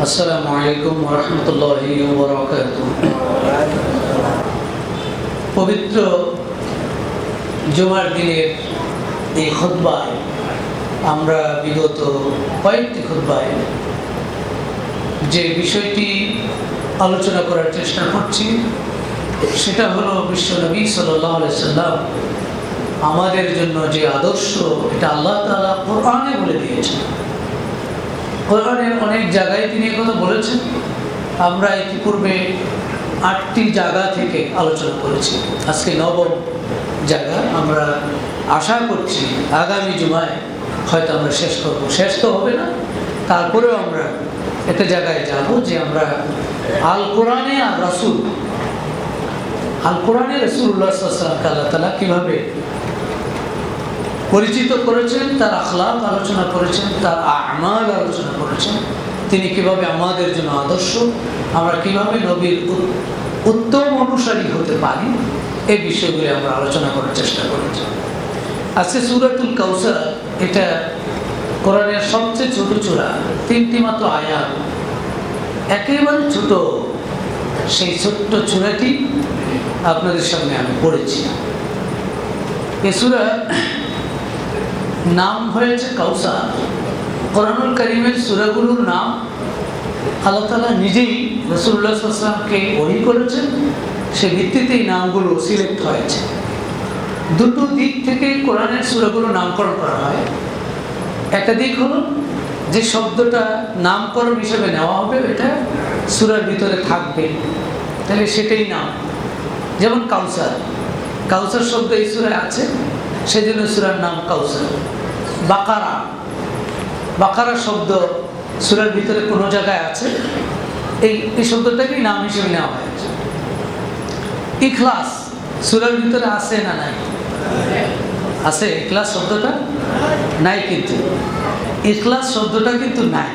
আসসালামু আলাইকুম ওয়া রাহমাতুল্লাহি ওয়া বারাকাতুহু। পবিত্র জুমার দিনের এই খুতবায় আমরা বিগত কয়েকটি খুতবায় যে বিষয়টি আলোচনা করার চেষ্টা করছি সেটা হলো বিশ্বনবী সাল্লাল্লাহু আলাইহি সাল্লাম আমাদের জন্য যে আদর্শ, এটা আল্লাহ তাআলা কোরআনে বলে দিয়েছেন। কোরআনের অনেক জায়গায় তিনি কথা বলেছেন। আমরা ইতিপূর্বে 8টি জায়গা থেকে আলোচনা করেছি, আজকে 9ম জায়গা। আমরা আশা করছি আগামী জুমায় হয়তো আমরা শেষ করব। শেষ তো হবে না, তারপরেও আমরা একটা জায়গায় যাব যে আমরা আল কোরআনে আর রাসূল, আল কোরআনে রাসূলুল্লাহ সাল্লাল্লাহু আলাইহি ওয়াসাল্লামকে আল্লাহ তাআলা কীভাবে পরিচিত করেছেন, তার আখলাক আলোচনা করেছেন, তার আমাল আলোচনা করেছেন, তিনি কিভাবে আমাদের জন্য আদর্শ, আমরা কিভাবে নবীর উত্তম অনুসারী হতে পারি, এই বিষয়গুলি আমরা আলোচনা করার চেষ্টা করেছি। আজকে সূরাতুল কাউসার, এটা কোরআনের সবচেয়ে ছোট সূরা, 3টি মাত্র আয়াত, একেবারে ছোট। সেই ছোট্ট সূরাটি আপনাদের সামনে আমি পড়েছি। এই সূরা নাম হয়েছে কাউসার। কোরআনুল কারীমের সূরাগুলোর নাম আল্লাহ তাআলা নিজেই রাসূলুল্লাহ সাল্লাল্লাহু আলাইহি ওয়াসাল্লামকে ওহী করেছেন, সে ভিত্তিতে এই নামগুলো সিলেক্ট হয়েছে। দুটো দিক থেকে কোরআনের সূরাগুলোর নামকরণ করা হয়। একটা দিক হলো যে শব্দটা নামকরণ হিসেবে নেওয়া হবে, এটা সূরার ভিতরে থাকবে, তাহলে সেটাই নাম। যেমন কাউসার, কাউসার শব্দ এই সূরায় আছে, সেজন্য সূরার নাম কাউসার। বাকারা, বাকারা শব্দ সূরার ভিতরে কোনো জায়গায় আছে, এই শব্দটাকেই নাম হিসেবে নেওয়া হয়েছে। ইখলাস সূরার ভিতরে আছে না নাই? আছে। ইখলাস শব্দটা নাই, কিন্তু ইখলাস শব্দটা কিন্তু নাই,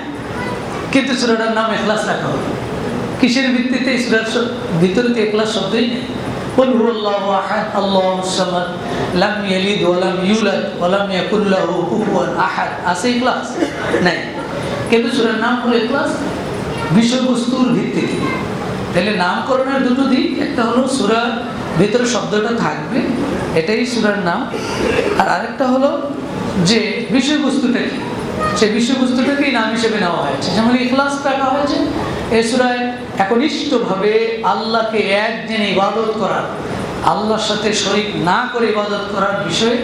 কিন্তু সূরাটার নাম ইখলাস রাখা হলো। কিসের ভিত্তিতে? এই সূরার ভিতরে তো ইখলাস শব্দই নেই। কুল হুয়াল্লাহু আহাদ আল্লাহুস সামাদ লাম ইয়ালিদ ওয়া লাম ইউলাদ ওয়া লাম ইয়াকুল লাহু কুফুয়ান আহাদ, আছে ইখলাস? নাই, কিন্তু সূরার নাম হলো ইখলাস বিষয়বস্তুর ভিত্তিতে। তাহলে নামকরণের দুটো দিক, একটা হলো সূরার ভিতরে শব্দটা থাকবে, এটাই সূরার নাম, আর আরেকটা হলো যে বিষয়বস্তুটা কি, সেই বিষয়বস্তুটাকেই নাম হিসেবে নেওয়া হয়েছে। যেমন ইখলাস রাখা হয়েছে এই সূরায়, একনিষ্ঠভাবে আল্লাহকে এক জেনে ইবাদত করা, আল্লাহর সাথে শরীক না করে ইবাদত করার বিষয়ে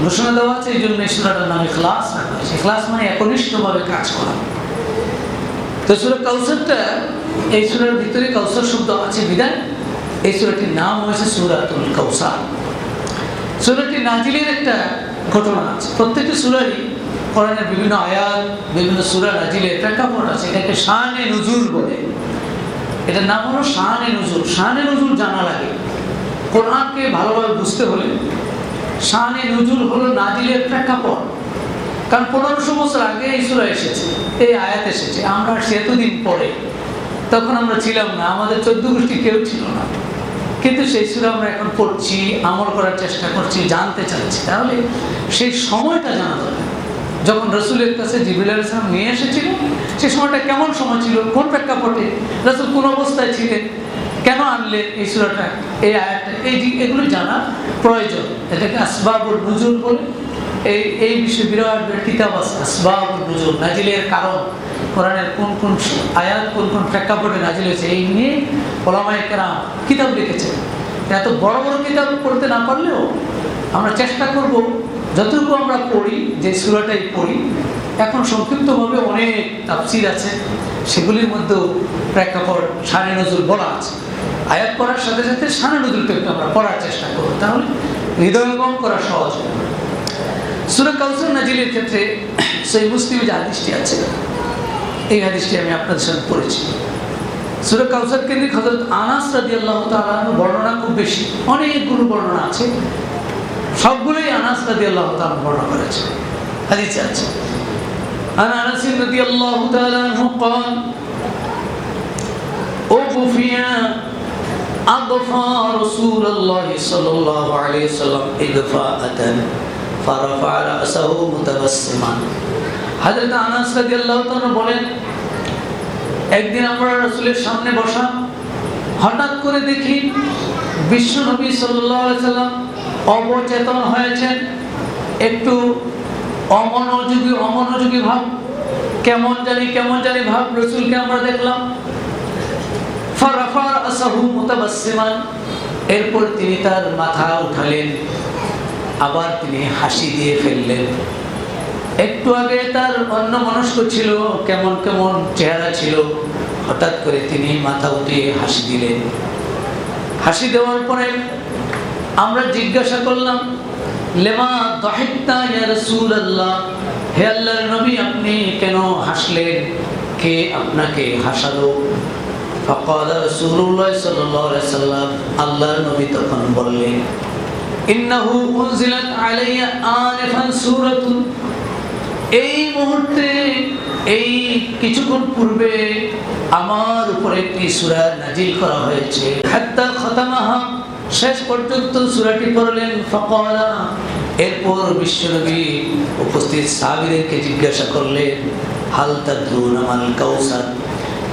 ঘোষণা দেওয়া আছে, এই জন্য এই সূরাটার নাম ইখলাস রাখা হয়েছে। ইখলাস মানে একনিষ্ঠভাবে কাজ করা। তো সূরা কাউসারটা, এই সূরার ভিতরে কাউসার শব্দ আছে বিধায় এই সূরাটির নাম হয়েছে সূরাতুল কাউসার। সূরাটি নাজিলের একটা ঘটনা আছে। প্রত্যেকটি সূরারই কোরআনের বিভিন্ন আয়াত, বিভিন্ন সূরা নাজিলের প্রেক্ষাপট আছে। এটাকে শানে নুজুল বলে। এটার নাম হলো শানে নুজুল। শানে নুজুল জানা লাগে। কোরআনকে ভালোভাবে বুঝতে হলে শানে নুজুল হলো নাজিলের প্রেক্ষাপট। কারণ 1500 বছর আগে এই সূরা এসেছে, এই আয়াত এসেছে, আমরা সেতদিন পরে, তখন আমরা ছিলাম না, আমাদের 14 গোষ্ঠী কেউ ছিল না, কিন্তু সেই সূরা আমরা এখন পড়ছি, আমল করার চেষ্টা করছি, জানতে চাচ্ছি। তাহলে সেই সময়টা জানা দরকার। যখন রাসূলের কাছে জিবরিল আলাইহিস সালাম নিয়ে এসেছিল, সেই সময়টা কেমন সময় ছিল, কোন প্রেক্ষাপটে রাসূল কোন অবস্থায় ছিলেন, কেন আনলেন এই সূরাটা, এই আয়াতটা, এগুলো জানা প্রয়োজন। এটাকে আসবাবুল নুজুল বলে। এই বিষয়ে বিরাট কিতাব আছে, আসবাবুল নুজুল, নাজিলের কারণ, কোরআনের কোন কোন আয়াত কোন কোন প্রেক্ষাপটে নাজিল হয়েছে, এই নিয়ে উলামায়ে কেরাম কিতাব লিখেছেন। এত বড় বড় কিতাব পড়তে না পারলেও আমরা চেষ্টা করব যতটুকু আমরা পড়ি, যে সূরাটাই পড়ি, এখন সংক্ষিপ্তভাবে অনেক তাফসীর আছে, সেগুলির মধ্যেও প্রেক্ষাপট শানে নজুল বলা আছে। আয়াত পড়ার সাথে সাথে শানে নজুলটা একটু আমরা পড়ার চেষ্টা করব, তাহলে হৃদয়ঙ্গম করা সহজ হবে। সূরা কাউসার নাজিলের ক্ষেত্রে সহিহ মুসলিমে যে হাদিসটি আছে, এই হাদিসটি আমি আপনাদের সাথে পড়েছি। সূরা কাউসার কেন্দ্রিক হযরত আনাস রাদিয়াল্লাহু তাআলা বর্ণনা খুব বেশি, অনেকগুলো বর্ণনা আছে, সবগুলোই আনাস রাদিয়াল্লাহু তাআলা বর্ণনা করেছে। হাদিসে আছে, আনাস রাদিয়াল্লাহু তাআলা আনহু قال ওকুফিয়া আদফা রাসূলুল্লাহ সাল্লাল্লাহু আলাইহি ওয়াসাল্লাম ইদফাআতান ফারাফা রাসাহু মুতাবাসসিমান। হযরত আনাস রাদিয়াল্লাহু তাআলা বলেন, একদিন আমরা রাসূলের সামনে বসা, হঠাৎ করে দেখি বিশ্ব নবী সাল্লাল্লাহু আলাইহি সাল্লাম অবচেতন হয়েছেন, একটু অমনোযোগী ভাব, কেমন জানি ভাব রাসূলকে আমরা দেখলাম। ফারাফা রাসাহু মুতাবাসসিমান, এরপর তিনি তার মাথা উঠালেন, আবার তিনি হাসি দিয়ে ফেললেন। একটু আগে তার অন্যমনস্ক ছিল, কেমন চেহারা ছিল, হঠাৎ করে তিনি মাথা উঠিয়ে হাসি দিলেন। হাসি দেওয়ার পরে আমরা জিজ্ঞাসা করলাম, লেমা দাহিকতা ইয়া রাসূলুল্লাহ, হে আল্লাহর নবী আপনি কেন হাসলেন, কে আপনাকে হাসালো? ফাকাল রাসূলুল্লাহ সাল্লাল্লাহু আলাইহি সাল্লাম, আল্লাহর নবী তখন বললেন, ইন্নাহু উনজিলাত আলাইয়া আনিফান সূরাতুন, এই মুহূর্তে এই কিছুক্ষণ পূর্বে আমার উপরে একটি সূরা নাজিল করা হয়েছে। হাত্তা খতামাহা, শেষ পর্যন্ত সূরাটি পড়লেন। ফাকালা, এরপর বিশ্বনবী উপস্থিত সাহাবীদেরকে জিজ্ঞাসা করলেন, হাল তাদরুনা মাল কাউসার,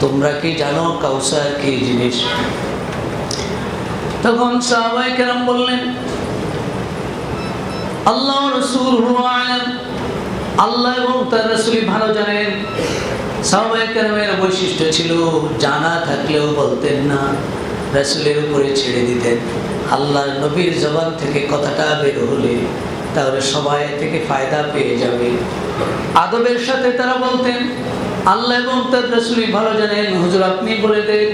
তোমরা কি জানো কাউসার কি জিনিস? তখন সাহাবায়ে কেরাম বললেন, আল্লাহ রাসূলুহু আ'লাম, আল্লাহ এবং তার রাসূলই ভালো জানেন। সাহাবায়ে কেরামের বৈশিষ্ট্য ছিল জানা থাকলেও বলতেন না, রাসূলের উপরে ছেড়ে দিতেন। আল্লাহর নবীর জবান থেকে কথাটা বের হলে তাহলে সবাই থেকে ফায়দা পেয়ে যাবে। আদবের সাথে তারা বলতেন, আল্লাহ এবং তার রাসূলই ভালো জানেন, হুজুর আপনি বলে দেন।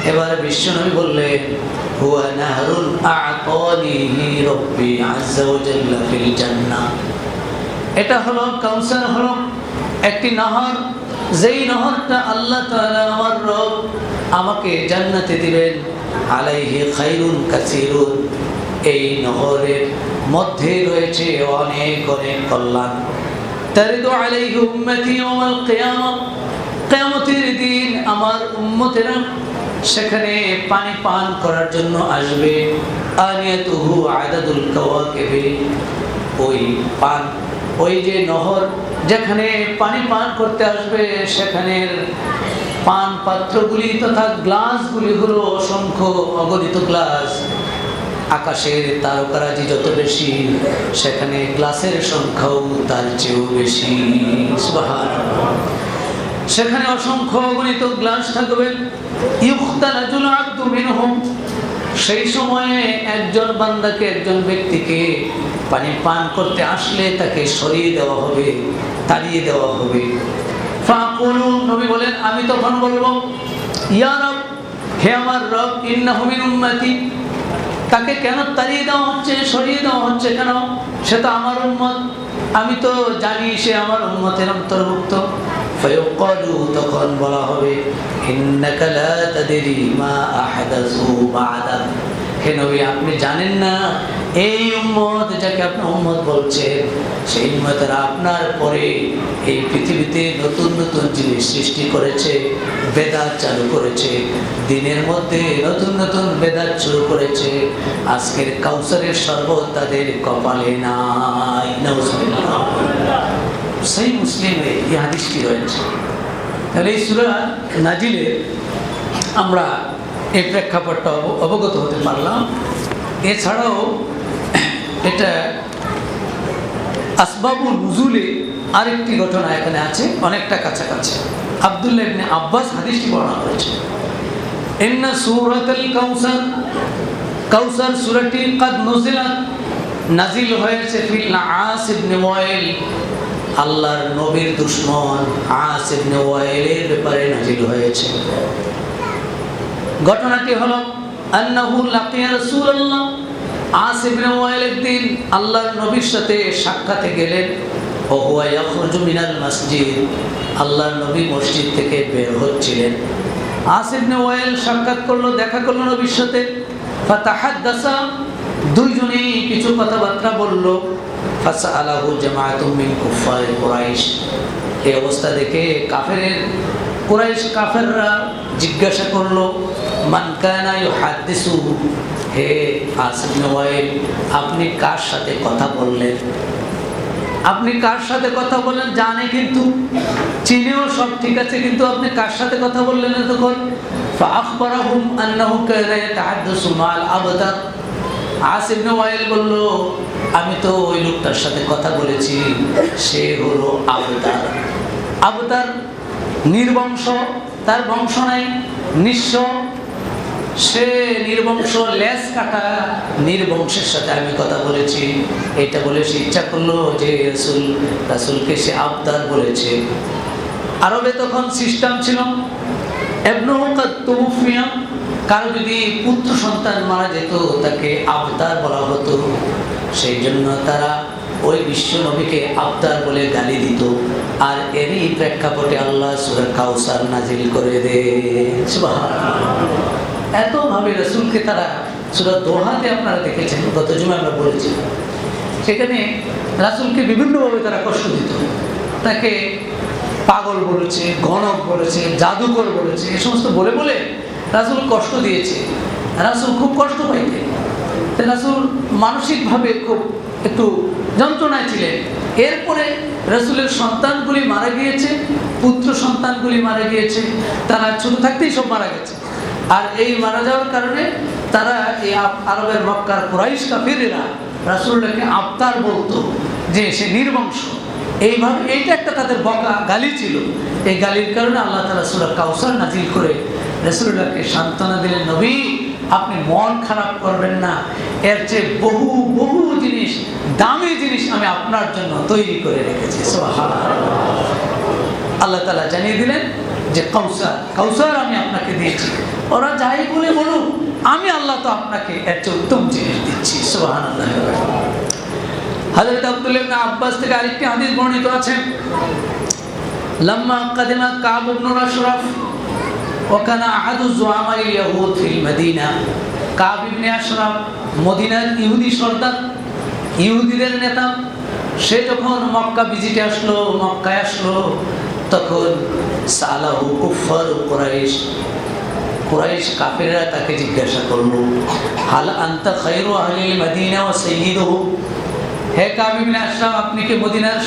এবার বিশ্বনবী বললেন, হুয়া নাহরুন আ'তানিহি রাব্বি আযজা ওয়া জাল্লা ফিল জান্নাহ, এটা হলো কাউসার, হলো একটি নহর, যেই নহরটা আল্লাহ তাআলা আমার রব আমাকে জান্নাতে দিবেন। আলাইহি খায়রুন কাসীরুন, এই নহরের মধ্যে রয়েছে অনেক কল্যাণ। তারিদু আলাইহি উম্মতি ইয়াওমাল কিয়ামah, কিয়ামতের দিন আমার উম্মতেরা সেখানে পানি পান করার জন্য আসবে। আনিয়াতুহু আদাদুল কাওয়াকিবি, ওই যে নহর যেখানে পানি পান করতে আসবে সেখানের পান পাত্রগুলি তথা গ্লাসগুলি হলো অসংখ্য অগণিত গ্লাস। আকাশের তারকারাজি যত বেশি, সেখানে গ্লাসের সংখ্যাও তার চেয়েও বেশি। সুবহানাল্লাহ, সেখানে অসংখ্য অগণিত গ্লাস থাকবে। ইউখতালাজুল আবদু মিনহুম, সেই সময়ে একজন বান্দাকে, একজন ব্যক্তিকে পানি পান করতে আসলে তাকে সরিয়ে দেওয়া হবে, তাড়িয়ে দেওয়া হবে। ফাকুলু, নবী বলেন আমি তখন বলবো, ইয়া রব, হে আমার রব, ইন্নাহু মিন উম্মতি, তাকে কেন তাড়িয়ে দেওয়া হচ্ছে, সরিয়ে দেওয়া হচ্ছে কেন? সে তো আমার উম্মত, আমি তো জানি সে আমার উম্মতের অন্তর্ভুক্ত। ফায়ুকালু, তখন বলা হবে, ইন্নাকা লা তাদরি মা আহদাসু বা'দাক, হে নবী আপনি জানেন না এই উম্মত যাকে আপনি উম্মত বলছেন, সেই উম্মতেরা আপনার পরে এই পৃথিবীতে নতুন নতুন জিনিস সৃষ্টি করেছে, বেদাত চালু করেছে, দিনের মধ্যে নতুন নতুন বেদাত শুরু করেছে। আজকের কাউসারের শরবত তাদের কপালে নাই। নাউজুবিল্লাহ। সেই মুসলিমে এই হাদিসটি রয়েছে। তাহলে এই সূরা নাজিলে আমরা এই প্রেক্ষাপটটা অবগত হতে পারলাম। এছাড়াও এটা আসবাবুল নুজুলে আরেকটি ঘটনা এখানে আছে, অনেকটা কাছাকাছি। আব্দুল্লাহ ইবনে আব্বাস হাদিসটি বর্ণনা করেছেন, ইন্না সূরাতুল কাউসার, কাউসার সূরাটি কাদ নুজিলাত, নাজিল হয়েছে ফিল আস ইবনে ওয়াইল, আল্লাহর নবীর দুশমন আস ইবনে ওয়াইলের ব্যাপারে নাজিল হয়েছে। ঘটনাটি হলো আন্নাহু লাকিয়া রাসূলুল্লাহ, আস ইবনে ওয়াইল একদিন আল্লাহর নবীর সাথে সাক্ষাতে গেলেন। ও হুয়া ইয়াখরুজু মিনাল মসজিদ, আল্লাহর নবী মসজিদ থেকে বের হচ্ছিলেন। আস ইবনে ওয়াইল সাক্ষাৎ করলো, দেখা করলো নবীর সাথে। ফাতাহাদ্দাসা, দুইজনেই কিছু কথাবার্তা বলল। ফাসআলাহু জামাআতুম মিন কুফার কুরাইশ, এই অবস্থা দেখে কাফেররা জিজ্ঞাসা করলো, মান কানা ইউহাদ্দিসু, হে আস ইবনে ওয়াইল আপনি কার সাথে কথা বললেন? আপনি কার সাথে কথা বলেন জানে, কিন্তু চিনেও সব ঠিক আছে, কিন্তু আপনি কার সাথে কথা বললেন না তখন। ফাআখবারাহুম আন্নাহু কানা ইয়াতাহাদ্দাসু মা'আল আবতার। আস ইবনে ওয়াইল বলল, আমি তো ওই লোকটার সাথে কথা বলেছি, সে হলো আবতার। আবতার নির্বংশ, তার বংশ নাই, নিঃস্ব, সে নির্বংশ, লেজ কাটা নির্বংশের সাথে আমি কথা বলেছি। এটা বলে সে ইচ্ছা করলো যে রাসূলকে সে আবতার বলেছে। আরবে তখন সিস্টেম ছিল, ইবনুহু কাদ তুওফিয়া, কারো যদি পুত্র সন্তান মারা যেত তাকে আবতার বলা হতো। সেই জন্য তারা ওই বিশ্ব নবীকে আবতার বলে গালি দিত। আর এরই প্রেক্ষাপটে আল্লাহ সূরা কাউসার নাজিল করে দেন। সুবহানাল্লাহ। এতভাবে রাসূলকে তারা সূরা দোহাতে আপনারা দেখেছেন, গত জুমায় আমরা বলেছি, সেখানে রাসূলকে বিভিন্নভাবে তারা কষ্ট দিত। তাকে পাগল বলেছে, গণক বলেছে, জাদুকর বলেছে, এ সমস্ত বলে বলে রাসূল কষ্ট দিয়েছে। রাসূল খুব কষ্ট পাইতেন। রাসূল মানসিকভাবে খুব একটু যন্ত্রণায় ছিলেন। এরপরে রাসূলের সন্তানগুলি মারা গিয়েছে, পুত্র সন্তানগুলি মারা গিয়েছে, তারা ছোট থাকতেই সব মারা গেছে। আর এই মারা যাওয়ার কারণে তারা এই আরবের মক্কার কুরাইশ কাফিরেরা রাসূলকে আবতার বলতো, যে সে নির্বংশ। এইভাবে এইটা একটা তাদের বকা গালি ছিল। এই গালির কারণে আল্লাহ তাআলা সূরা কাউসার নাজিল করে রাসূলকে সান্ত্বনা দিলেন, নবী আপনি মন খারাপ করবেন না, এর চেয়ে বহু বহু জিনিস, দামি জিনিস আমি আপনার জন্য তৈরি করে রেখেছি। সুবহানাল্লাহ। আল্লাহ তাআলা জানিয়ে দিলেন যে কাউসার, কাউসার আমি আপনাকে দিয়েছি। ওরা যাই বলে বলুক, আমি আল্লাহ তো আপনাকে এর চেয়ে উত্তম জিনিস দিচ্ছি। সুবহানাল্লাহ। হযরত আব্দুল্লাহ ইবনে আব্বাস থেকে আরেকটি হাদিস বর্ণিত আছে, লাম্মা কাদিমা কাব ইবনুল আশরাফ ওয়া কানা আহাদু যুআমাইল ইয়াহুদ ফিল মদিনা। কাব ইবনে আশরাফ মদিনার ইহুদি সর্দার, ইহুদিদের নেতা। সে যখন মক্কা ভিজিটে আসলো, মক্কায় আসলো, তখন সালাহু কুফার কুরাইশ, কুরাইশ কাফেররা তাকে জিজ্ঞাসা করলো, হাল আনতা খায়রু আহলিল মদিনা ওয়া সাইয়্যিদুহু, হে কাব ইবনে আশরাফ আপনি কি মদিনার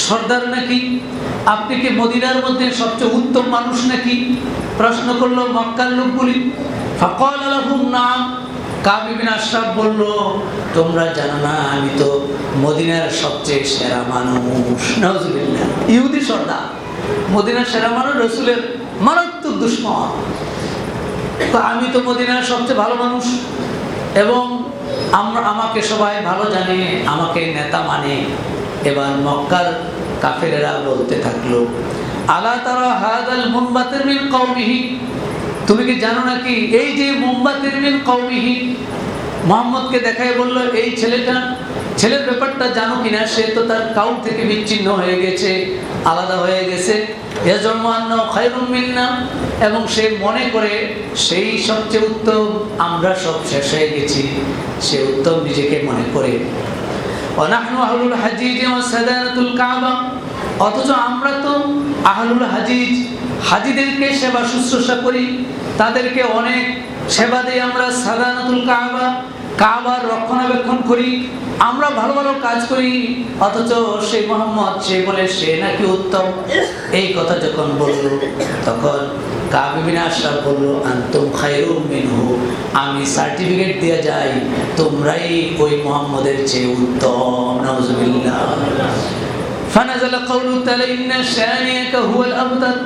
সর্দার নাকি? আপনি কি মদিনার মধ্যে সবচেয়ে উত্তম মানুষ নাকি? প্রশ্ন করলো মক্কার লোকগুলি। ফাকাল লাহুম নাম, কাব ইবনে আশরাফ বলল, তোমরা জানো না আমি তো মদিনার সবচেয়ে সেরা মানুষ। নাউজুবিল্লাহ। ইহুদি সর্দার, মদিনার সেরা মানুষ, রাসূলের মারাত্মক দুশমন। তো আমি তো মদিনার সবচেয়ে ভালো মানুষ, এবং আমাকে সবাই ভালো জানে, আমাকে নেতা মানে। এবার মক্কার কাফেরেরা বলতে থাকলো, আলা তারা হাদাল মুনবাতির মিন কওমিহি, তুমি কি জানো নাকি এই যে মুনবাতির মিন কওমিহি, মুহাম্মদকে দেখাই বলল এই ছেলেটা, ছেলের ব্যাপারটা জানো কিনা? সে তো তার কাউম থেকে বিচ্ছিন্ন হয়ে গেছে, আলাদা হয়ে গেছে। ইয়াজুম্মু আন্নাহু খায়রুম মিন্না, এবং সে মনে করে সেই সবচেয়ে উত্তম, আমরা সব শেষ হয়ে গেছি, সে উত্তম নিজেকে মনে করে। ওয়া নাহনু আহলুল হাজিজ ওয়া সাদানাতুল কাবা, অথচ আমরা তো আহলুল হাজিজ, হাজিদেরকে সেবা শুশ্রূষা করি, তাদেরকে অনেক সেবা দেই আমরা। সাদানাতুল কাবা, কাবার রক্ষণাবেক্ষণ করি, আমরা ভালো ভালো কাজ করি। অথচ সেই মুহাম্মদ, সে বলে সে নাকি উত্তম। এই কথা যখন বলল, তখন কাব ইবনে আশরাফ বলল, আনতুম খায়রুম মিনহু, আমি সার্টিফিকেট দিয়ে যাই তোমরাই ওই মুহাম্মদের চেয়ে উত্তম। নাউজুবিল্লাহ। ফানাজালা কাউলু তাআলা ইন্না শানিয়াকা হুয়াল আবতার,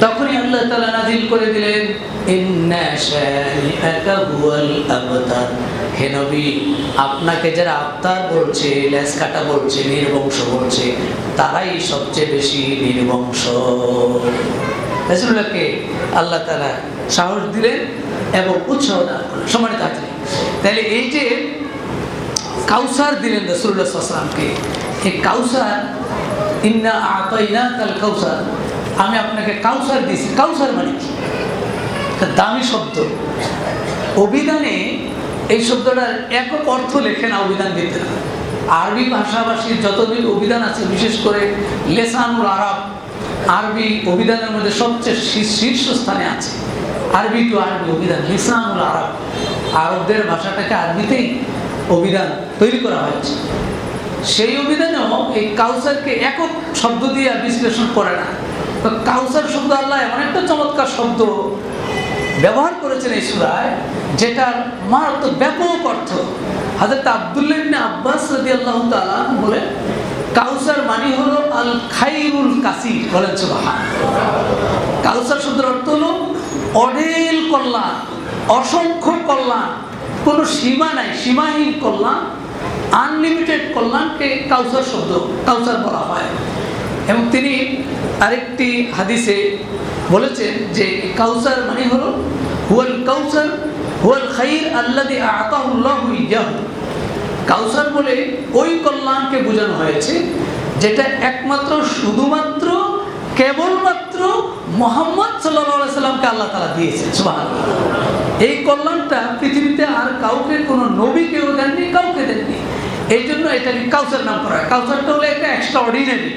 তখনই আল্লাহ তাআলা নাযিল করে দিলেন, ইন্না শানিআকা হুয়াল আবতার, হে নবী আপনাকে যারা আবতার বলছে, লেজ কাটা বলছে, নির্বংশ বলছে, তারাই সবচেয়ে বেশি নির্বংশ। রাসূলুল্লাহকে আল্লাহ তাআলা সাহস দিলেন এবং উৎসাহ দান করলেন। সম্মানিত হাজিরিন, তাহলে এই যে কাউসার দিলেন রাসূলুল্লাহ সাল্লাল্লাহু আলাইহি ওয়াসাল্লামকে, এই কাউসার, ইন্না আতাইনাকাল কাউসার, আমি আপনাকে কাউসার দিয়েছি। কাউসার মানে কি? দামি শব্দ। অভিধানে এই শব্দটার একক অর্থ লেখে না অভিধানবিদরা। আরবি ভাষাভাষীর যতদিন অভিধান আছে, বিশেষ করে লেসানুল আরব, আরবি অভিধানের মধ্যে সবচেয়ে শীর্ষস্থানে আছে। আরবি টু আরবি অভিধান, লিসানুল আরব, আরবদের ভাষাটাকে আরবিতেই অভিধান তৈরি করা হয়েছে। সেই অভিধানেও এই কাউসারকে একক শব্দ দিয়ে বিশ্লেষণ করে না। তো কাউসার শব্দ আল্লাহ এমন একটা চমৎকার শব্দ ব্যবহার করেছেন এই সূরায়, যেটার মারাত্মক ব্যাপক অর্থ। হযরত আব্দুল্লাহ ইবনে আব্বাস রাদিয়াল্লাহু তাআলা বলেন, কাউসার মানে হলো আল খাইরুল কাসির। বলেন সুবহানাল্লাহ। কাউসার শব্দের অর্থ হলো অঢেল কল্যাণ, অসংখ্য কল্যাণ, কোনো সীমা নাই, সীমাহীন কল্যাণ, আনলিমিটেড কল্যাণকে কাউসার শব্দ, কাউসার বলা হয়। এবং তিনি আরেকটি হাদিসে বলেছেন যে কাউসার মানে হলো হুয়াল কাউসার হুয়াল খাইর আল্লাযী আ'তাহুল্লাহু ইয়্যাহু। কাউসার বলে ওই কল্যাণকে বোঝানো হয়েছে যেটা একমাত্র শুধুমাত্র কেবলমাত্র মুহাম্মদ সাল্লাল্লাহু আলাইহি সাল্লামকে আল্লাহ তাআলা দিয়েছেন। সুবহানাল্লাহ। এই কল্যাণটা পৃথিবীতে আর কাউকে, কোনো নবীকেও দেননি, কাউকে দেননি। এই জন্য এটাকে কাউসার নাম করা হয়। কাউসারটা হলো একটা এক্সট্রা অর্ডিনারি,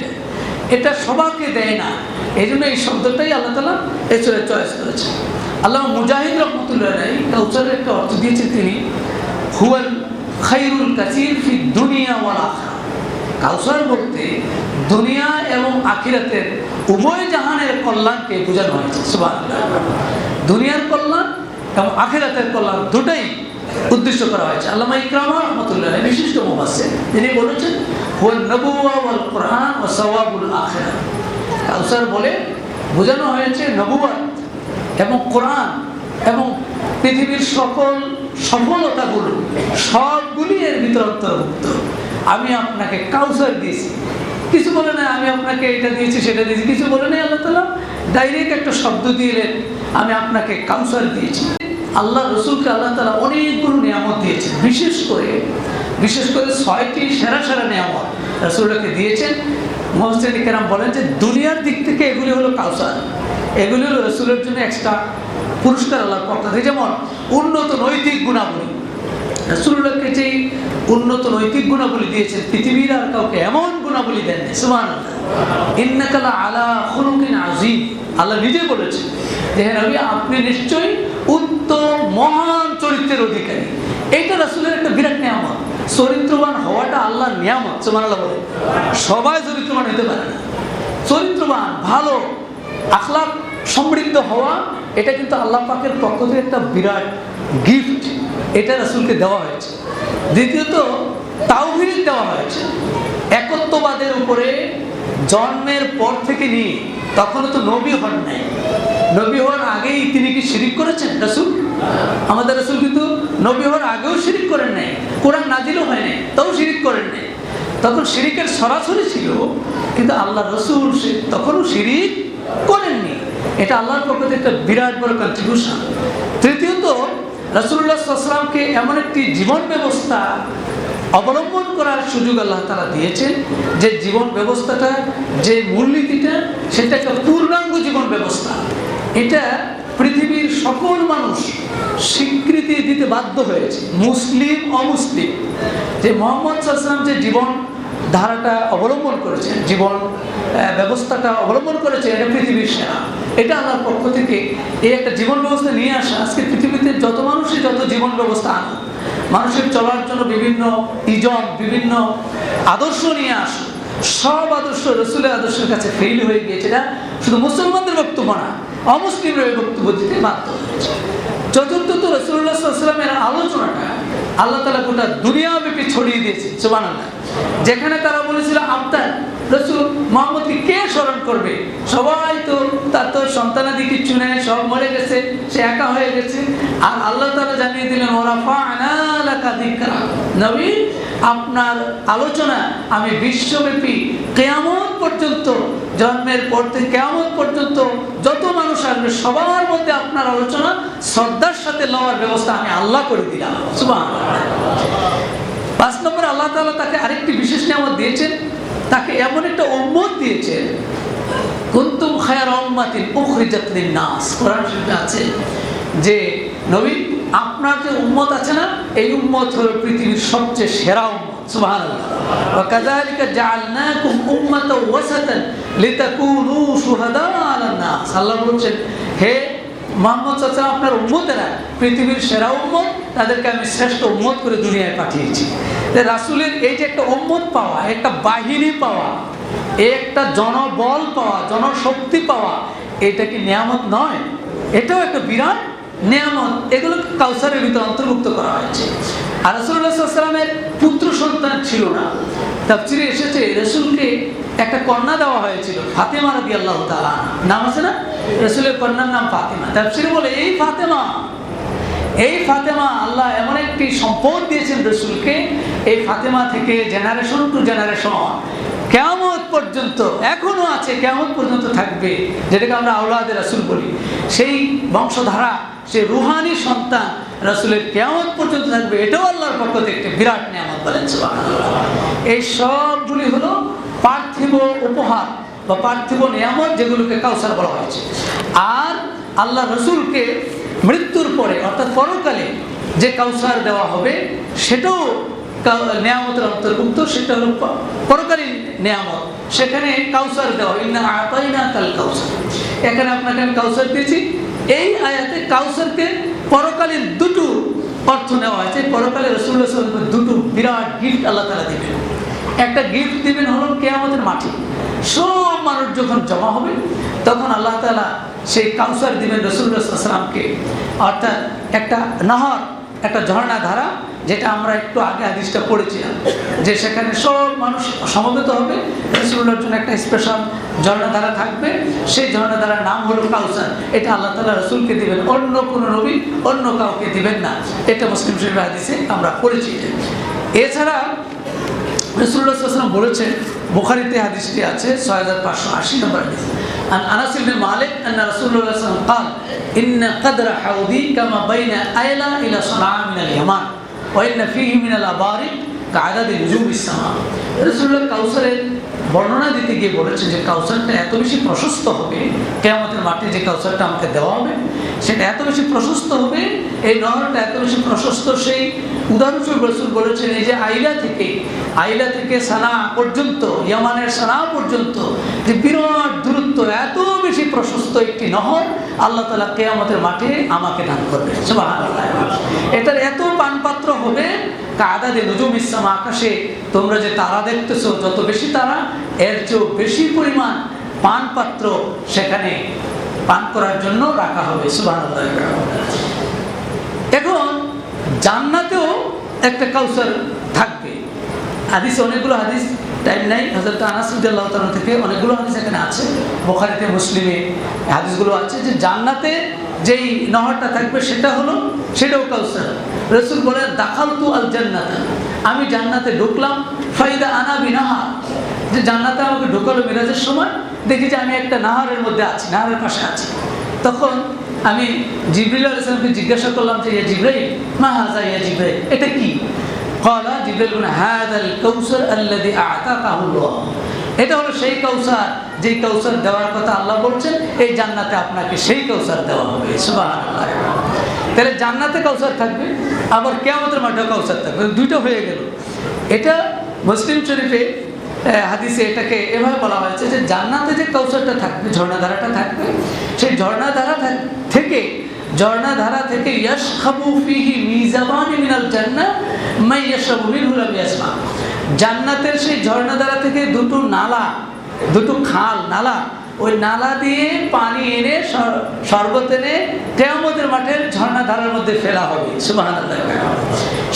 এটা সবাইকে দেয় না। এই জন্য এই শব্দটাই আল্লাহ তাআলা এই সূরায় চয়েস করেছেন। আল্লামা মুজাহিদ রাহমাতুল্লাহ আলাইহি কাউসারের একটা অর্থ দিয়েছেন তিনি, হুয়াল খাইরুল কাসির ফি দুনিয়া ওয়াল আখিরাহ। কাউসার বলতে দুনিয়া এবং আখিরাতের উভয় জাহানের কল্যাণকে বোঝানো হয়েছে। সুবহানাল্লাহ। দুনিয়ার কল্যাণ এবং আখিরাতের কল্যাণ দুটাই উদ্দেশ্য করা হয়েছে। আল্লামা ইকরামা রাহমাতুল্লাহ আলাইহি বিশিষ্ট মুফাসসির তিনি বলেছেন, হুয়ান নবুওয়া ওয়াল কুরআন ওয়া সাওয়াবুল আখিরাহ। কাউসার বলে বোঝানো হয়েছে নবুয়ত এবং কোরআন এবং পৃথিবীর সকল সফলতাগুলো, সবগুলি এর ভিতর অন্তর্ভুক্ত। আমি আপনাকে কাউসার দিয়েছি, কিছু বলে না আমি আপনাকে এটা দিয়েছি সেটা দিয়েছি, কিছু বলে নেই। আল্লাহ তাআলা ডাইরেক্ট একটা শব্দ দিলেন, আমি আপনাকে কাউসার দিয়েছি। আল্লাহ রসুলকে আল্লাহ তাআলা অনেকগুলো নিয়ামত দিয়েছেন, বিশেষ করে 6টি সেরা সেরা নিয়ামত রাসূলকে দিয়েছেন। মুফাসসিরিন কেরাম বলেন যে দুনিয়ার দিক থেকে এগুলি হলো কাউসার, এগুলি হলো রাসূলের জন্য এক্সট্রা পুরস্কার আল্লাহর পক্ষ থেকে। যেমন উন্নত নৈতিক গুণাবলী, রাসূলকে যেই উন্নত নৈতিক গুণাবলী দিয়েছেন, পৃথিবীর আর কাউকে এমন গুণাবলী দেননি। সুবহানাল্লাহ। ইন্নাকা লা আলা খুলুকিন আযীম। আল্লাহ নিজে বলেছেন যে হে নবী, আপনি নিশ্চয়ই উত্তম মহান চরিত্রের অধিকারী। এইটা রাসূলের একটা বিরাট নিয়ামত। চরিত্রবান হওয়াটা আল্লাহর নিয়ামত। সুবহানাল্লাহ বলে। সবাই চরিত্রবান হতে পারে না। চরিত্রবান, ভালো আখলাক সমৃদ্ধ হওয়া, এটা কিন্তু আল্লাহ পাকের পক্ষ থেকে একটা বিরাট গিফট। এটা রাসূলকে দেওয়া হয়েছে। দ্বিতীয়ত তাওহীদ দেওয়া হয়েছে, একত্ববাদের উপরে। জন্মের পর থেকে নিয়ে, তখনও তো নবী হন নাই, নবী হওয়ার আগেই তিনি কি শিরিক করেছেন রাসূল? আমাদের রাসূল কিন্তু নবী হওয়ার আগেও শিরিক করেন নাই, কোরআন নাজিলও হয় নাই, তাও শিরিক করেন নাই। তখন শিরিকের সরাসরি ছিল, কিন্তু আল্লাহ রসুল তখনও শিরিক করেননি। এটা আল্লাহর পক্ষ থেকে একটা বিরাট বড় কন্ট্রিবিউশন। তৃতীয়ত রাসূলুল্লাহ সাল্লাল্লাহু আলাইহি ওয়াসাল্লামকে এমন একটি জীবন ব্যবস্থা অবলম্বন করার সুযোগ আল্লাহ তাআলা দিয়েছেন, যে জীবন ব্যবস্থাটা, যে মূলনীতিটা, সেটা একটা পূর্ণাঙ্গ জীবন ব্যবস্থা। এটা পৃথিবীর সকল মানুষ স্বীকৃতি দিতে বাধ্য হয়েছে, মুসলিম অমুসলিম, যে মুহাম্মদ সাল্লাল্লাহু আলাইহি ওয়াসাল্লাম যে জীবন ধারাটা অবলম্বন করেছেন, জীবন ব্যবস্থাটা অবলম্বন করেছে, এটা পৃথিবীর সেরা। এটা আল্লাহর পক্ষ থেকে এই একটা জীবন ব্যবস্থা নিয়ে আসা। আজকে পৃথিবীতে যত মানুষই যত জীবন ব্যবস্থা আনো, মানুষের চলার জন্য বিভিন্ন ইজম, বিভিন্ন আদর্শ নিয়ে আসো, সব আদর্শ রাসূলের আদর্শের কাছে ফেল হয়ে গিয়েছে। এটা শুধু মুসলমানদের বক্তব্য না, অমুসলিমরা এই বক্তব্য দিতে বাধ্য হয়েছে। চতুর্থত রাসূলুল্লাহ সাল্লাল্লাহু আলাইহি ওয়াসাল্লামের আলোচনাটা আল্লাহ তাআলা গোটা দুনিয়াব্যাপী ছড়িয়ে দিয়েছে। সুবহানাল্লাহ। যেখানে তারা বলেছিল আবদান, রাসূল মুহাম্মদকে কে স্মরণ করবে, সবাই তো তার তো সন্তানাদি কিচ্ছু নেই, সব মরে গেছে, সে একা হয়ে গেছে। আর আল্লাহ তাআলা জানিয়ে দিলেন ওয়ারাফা'না লাকা যিকরা, নবী আপনার আলোচনা আমি বিশ্বব্যাপী কিয়ামত পর্যন্ত, জন্মের পর থেকে কিয়ামত পর্যন্ত যত মানুষ আসবে সবার মধ্যে আপনার আলোচনা শ্রদ্ধার সাথে লওয়ার ব্যবস্থা আমি আল্লাহ করে দিলাম। সুবহানাল্লাহ। 5 নম্বরে আল্লাহ তাআলা তাকে আরেকটি বিশেষ নিয়ামত দিয়েছেন, তাকে এমন একটা উম্মত দিয়েছেন, কুনতুম খায়রা উম্মাতিন উখরিজাত লিন-নাস। কোরআন শরীফে আছে যে নবী আপনার যে উম্মত আছে না, এই উম্মত হলো পৃথিবীর সবচেয়ে সেরা উম্মত। সুবহানাল্লাহ। ওয়া কাযালিকা জাআলনাকুম উম্মাতাও ওয়াসাতান লিতাকুনু শুহাদা আলান-নাস। আল্লাহ বলেন, হে মুহাম্মদ সাল্লাল্লাহু আলাইহি ওয়াসাল্লাম, আপনার উম্মতেরা পৃথিবীর সেরা উম্মত, তাদেরকে আমি শ্রেষ্ঠ উম্মত করে দুনিয়ায় পাঠিয়েছি। রাসূলের এই যে একটা উম্মত পাওয়া, একটা বাহিনী পাওয়া, একটা জনবল পাওয়া, জনশক্তি পাওয়া, এটা কি নিয়ামত নয়? এটাও একটা বিরাট নিয়ামত। এগুলো কাউসারের ভিতরে অন্তর্ভুক্ত করা হয়েছে। আর রাসূলুল্লাহ সাল্লাল্লাহু আলাইহি ওয়াসাল্লামের পুত্র সন্তান ছিল না। তাফসীরে এসেছে রাসূলকে একটা কন্যা দেওয়া হয়েছিল, ফাতেমা রাদিয়াল্লাহু তাআলা, নাম আছে না? রাসূলের কন্যার নাম ফাতেমা। তাফসীরে বলে এই ফাতেমা আল্লাহ এমন একটি সম্পদ দিয়েছেন রাসূলকে, এই ফাতেমা থেকে জেনারেশন টু জেনারেশন কিয়ামত পর্যন্ত এখনো আছে, কিয়ামত পর্যন্ত থাকবে, যেটাকে আমরা আওলাদে রাসূল বলি। সেই বংশধারা, সেই রুহানি সন্তান রাসূলের কিয়ামত পর্যন্ত থাকবে। এটাও আল্লাহর পক্ষ থেকে একটি বিরাট নিয়ামত, বলেন সুবহানাল্লাহ। এই সবগুলি হলো পার্থিব উপহার বা পার্থিব নিয়ামত, যেগুলোকে কাউসার বলা হয়েছে। আর আল্লাহ রাসূলকে মৃত্যুর পরে অর্থাৎ পরকালে যে কাউসার দেওয়া হবে সেটাও নিয়ামতের অন্তর্ভুক্ত। সেটা হলো পরকালীন নিয়ামত, সেখানে কাউসার দেওয়া, ইন্না আতাইনাকাল কাউসার, এখানে আপনাকে আমি কাউসার দিয়েছি। এই আয়াতে কাউসারকে পরকালীন দুটো অর্থ নেওয়া হয়েছে। পরকালে রাসূলুল্লাহ সাল্লাল্লাহু আলাইহি ওয়াসাল্লাম দুটো বিরাট গিফট আল্লাহ তাআলা দিবেন। একটা গিফট দিবেন হলো কিয়ামতের মাঠে সব মানুষ যখন জমা হবে, তখন আল্লাহ তাআলা সেই কাউসার দিবেন রাসূলুল্লাহ সাল্লাল্লাহু আলাইহি ওয়াসাল্লামকে, অর্থাৎ একটা নহর, একটা ঝর্ণা ধারা, যেটা আমরা একটু আগে হাদিসটা পড়েছিলাম, যে সেখানে সব মানুষ সমবেত হবে, রাসূলুল্লাহর জন্য একটা স্পেশাল ঝর্ণাধারা থাকবে। সেই ঝর্ণাধারার নাম হলো কাউসার। এটা আল্লাহ তাআলা রাসূলকে দিবেন, অন্য কোনো নবী অন্য কাউকে দিবেন না। এটা মুসলিম শরীফের হাদিসে আমরা পড়েছি। এছাড়া রাসূলুল্লাহ সাল্লাল্লাহু আলাইহি ওয়াসাল্লাম বলেছেন, বুখারীতে হাদিসটি আছে 6580 নম্বর হাদিস, عن أنس بن مالك أن رسول الله صلى الله عليه وسلم قال إن قدر حوضي كما بين أيلة إلى صنعاء من اليمن وإن فيه من الأبارك كعدد نجوم السماء। রাসূলুল্লাহ কাউসারের বর্ণনা দিতে গিয়ে বলেছেন যে কাউসারটা এত বেশি প্রশস্ত হবে, কিয়ামতের মাঠে যে কাউসারটা আমাকে দেওয়া হবে সেটা এত বেশি প্রশস্ত হবে, এই নহরটা এত বেশি প্রশস্ত। সেই উদাহরণস্বরূপ রাসূল বলেছেন, এই যে আইলা থেকে সানা পর্যন্ত, ইয়ামানের সানা পর্যন্ত যে বিরাট দূরত্ব, এত বেশি প্রশস্ত একটি নহর আল্লাহ তাআলা কিয়ামতের মাঠে আমাকে দান করবে। সুবহানাল্লাহ। এটার এত পানপাত্র হবে কাদাদে নুজুম ইসসামা, আকাশে তোমরা যে তারা দেখতেছো, যত বেশি তারা, এর চেয়েও বেশি পরিমাণ পানপাত্র সেখানে পান করার জন্য রাখা হবে। সুবহানাল্লাহ। এখন জান্নাতেও একটা কাউসার থাকবে। হাদিস অনেকগুলো হাদিস, টাইম নাই, হযরত আনাস রাদিয়াল্লাহু তাআলা থেকে অনেকগুলো হাদিস এখানে আছে, বুখারীতে মুসলিমে হাদিসগুলো আছে যে জান্নাতে যেই নহরটা থাকবে সেটাও কাউসার। রাসূল বলেন, দাখালতু আল জান্নাত, আমি জান্নাতে ঢুকলাম, ফাইদা আনা বিনাহার, যে জান্নাতে আমাকে ঢোকালো মিরাজের সময়, দেখি যে আমি একটা নাহারের মধ্যে আছি, নাহারের পাশে আছি। তখন আমি জিবরিল আলাইহিস সালামকে জিজ্ঞাসা করলাম যে ইয়া জিবরাইল, মা হাযা ইয়া জিবরাইল, এটা কি? ক্বালা, জিবরাইল বলেন, হাযাল কাউসার আল্লাযী আ'তাকাহু আল্লাহ, এটা হলো সেই কাউসার, যেই কাউসার দেওয়ার কথা আল্লাহ বলছেন, এই জান্নাতে আপনাকে সেই কাউসার দেওয়া হবে। সুবহানাল্লাহ। তাহলে জান্নাতে কাউসার থাকবে, আবার কিয়ামতের মাঠে কাউসার থাকবে, দুইটা হয়ে গেল। এটা মুসলিম শরীফে হাদিসে এটাকে এভাবে বলা হয়েছে যে জান্নাতে যে কাউসারটা থাকবে, ঝর্ণাধারাটা থাকবে, সেই ঝর্ণাধারা থেকে ইয়াশখাবু ফিহি মিজাবানি মিনাল জান্নাহ মা ইয়াশরাবু মিনহু লাম ইয়াসমা, জান্নাতের সেই ঝর্ণাধারা থেকে দুটো খাল, নালা, ওই নালা দিয়ে পানি এনে শরবত এনে কিয়ামতের মাঠের ঝর্ণাধারার মধ্যে ফেলা হবে। সুবহানাল্লাহ।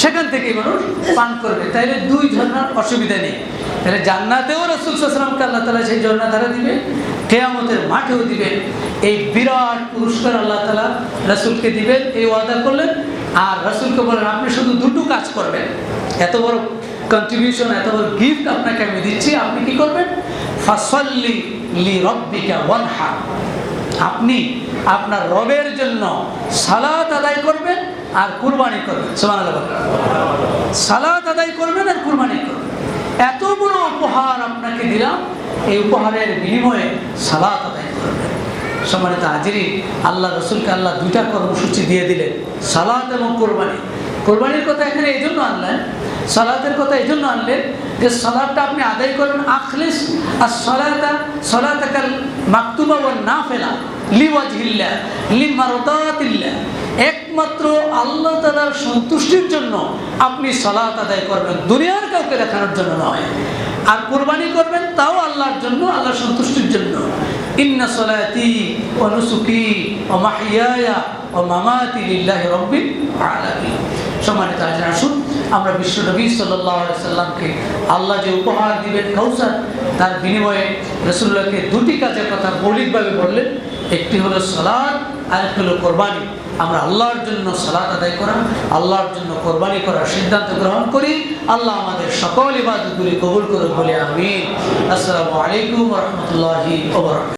সেখান থেকেই মানুষ পান করবে। তাইলে দুই ঝর্ণার অসুবিধা নেই। তাহলে জান্নাতেও রাসূল সাল্লাল্লাহু আলাইহি ওয়াসাল্লামকে আল্লাহ তাআলা সেই ঝর্ণাধারা দিবে, কিয়ামতের মাঠেও দিবেন। এই বিরাট পুরস্কার আল্লাহ তাআলা রাসূলকে দিবেন, এই ওয়াদা করলেন। আর রাসূলকে বলেন, আপনি শুধু দুটো কাজ করবেন, এত বড় কন্ট্রিবিউশন, এত বড় গিফট আপনাকে আমি দিচ্ছি, আপনি কি করবেন? ফাসাল্লি লিরাব্বিকা ওয়ানহার, আপনি আপনার রবের জন্য সালাত আদায় করবেন আর কুরবানি করবেন। সুবহানাল্লাহ। সালাত আদায় করবেন আর কুরবানি করবেন। এত বড় উপহার আপনাকে দিলাম, এই উপহারের বিনিময়ে সালাত আদায় করবেন। সম্মানিত হাজিরিন, আল্লাহ রাসূলকে আল্লাহ দুইটা কর্মসূচি দিয়ে দিলেন, সালাত এবং কুরবানি। কুরবানির কথা এখানে এই জন্য আনলেন, সালাতের কথা এই জন্য আনলেন যে সালাতটা আপনি আদায় করেন, আখলিস সালাতাকাল মাকতুবা ওয়ান নাফিলা লিওয়াজহিল্লাহ লিমারদাতিল্লাহ, একমাত্র আল্লাহ তাআলার সন্তুষ্টির জন্য আপনি সালাত আদায় করবেন, দুনিয়ার কাউকে দেখানোর জন্য নয়। আর কুরবানি করবেন তাও আল্লাহর জন্য, আল্লাহর সন্তুষ্টির জন্য। ইন্না সালাতি ওয়া নুসুকি ওয়া মাহইয়ায়া ওয়া মামাতি লিল্লাহি রাব্বিল আলামিন। সম্মানিত হাজির, আসুন আমরা বিশ্বনবী সাল্লাল্লাহু আলাইহি সাল্লামকে আল্লাহ যে উপহার দিবেন কাউসার, তার বিনিময়ে রাসূলুল্লাহকে দুটি কাজের কথা মৌলিকভাবে বললেন। একটি হলো সালাত, আর একটি হলো কোরবানি। আমরা আল্লাহর জন্য সালাত আদায় করা, আল্লাহর জন্য কোরবানি করার সিদ্ধান্ত গ্রহণ করি। আল্লাহ আমাদের সকল ইবাদতগুলি কবুল করুন বলে আমিন। আসসালামু আলাইকুম ওয়া রাহমাতুল্লাহি ওয়া বারাকাতুহু।